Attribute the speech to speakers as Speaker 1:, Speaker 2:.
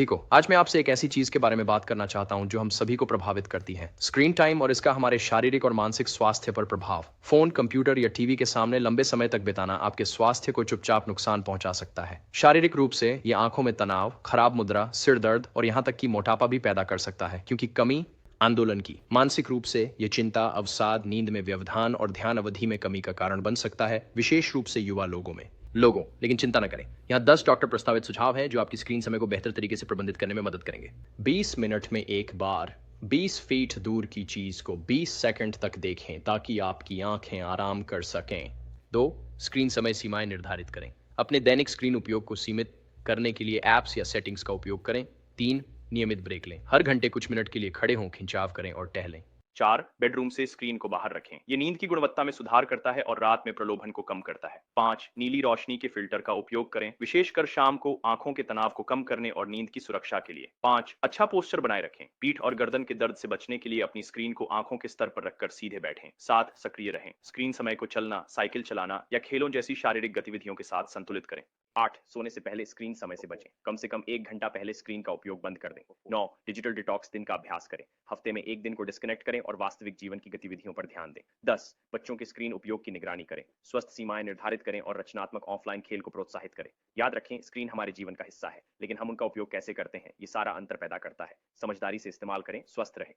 Speaker 1: ठीक हो। आज मैं आपसे एक ऐसी चीज़ के बारे में बात करना चाहता हूँ जो हम सभी को प्रभावित करती है। स्क्रीन टाइम और इसका हमारे शारीरिक और मानसिक स्वास्थ्य पर प्रभाव। फ़ोन, कंप्यूटर या टीवी के सामने लंबे समय तक बिताना आपके स्वास्थ्य को चुपचाप नुकसान पहुंचा सकता है। शारीरिक रूप से ये आंखों में तनाव, खराब मुद्रा, सिर दर्द और यहाँ तक कि मोटापा भी पैदा कर सकता है क्योंकि कमी आंदोलन की। मानसिक रूप से ये चिंता, अवसाद, नींद में व्यवधान और ध्यान अवधि में कमी का कारण बन सकता है, विशेष रूप से युवा लोगों। लेकिन चिंता न करें, यहाँ 10 डॉक्टर प्रस्तावित सुझाव हैं जो आपकी स्क्रीन समय को बेहतर तरीके से प्रबंधित करने में मदद करेंगे। 20 मिनट में एक बार 20 फीट दूर की चीज को 20 सेकंड तक देखें ताकि आपकी आंखें आराम कर सकें। 2, स्क्रीन समय सीमाएं निर्धारित करें। अपने दैनिक स्क्रीन उपयोग को सीमित करने के लिए ऐप्स या सेटिंग्स का उपयोग करें। 3, नियमित ब्रेक लें। हर घंटे कुछ मिनट के लिए खड़े हों, खिंचाव करें और टहलें। 4, बेडरूम से स्क्रीन को बाहर रखें। ये नींद की गुणवत्ता में सुधार करता है और रात में प्रलोभन को कम करता है। 5, नीली रोशनी के फिल्टर का उपयोग करें, विशेषकर शाम को आंखों के तनाव को कम करने और नींद की सुरक्षा के लिए। 5, अच्छा पोस्चर बनाए रखें। पीठ और गर्दन के दर्द से बचने के लिए अपनी स्क्रीन को आंखों के स्तर पर रखकर सीधे बैठें। 7, सक्रिय रहें। स्क्रीन समय को चलना, साइकिल चलाना या खेलों जैसी शारीरिक गतिविधियों के साथ संतुलित करें। 8, सोने से पहले स्क्रीन समय से बचें। कम से कम 1 घंटा पहले स्क्रीन का उपयोग बंद कर दें। 9, डिजिटल डिटॉक्स दिन का अभ्यास करें। हफ्ते में 1 दिन को डिस्कनेक्ट करें और वास्तविक जीवन की गतिविधियों पर ध्यान दें। 10, बच्चों के स्क्रीन उपयोग की निगरानी करें। स्वस्थ सीमाएं निर्धारित करें और रचनात्मक ऑफलाइन खेल को प्रोत्साहित करें। याद रखें, स्क्रीन हमारे जीवन का हिस्सा है, लेकिन हम उनका उपयोग कैसे करते हैं, ये सारा अंतर पैदा करता है। समझदारी से इस्तेमाल करें, स्वस्थ रहें।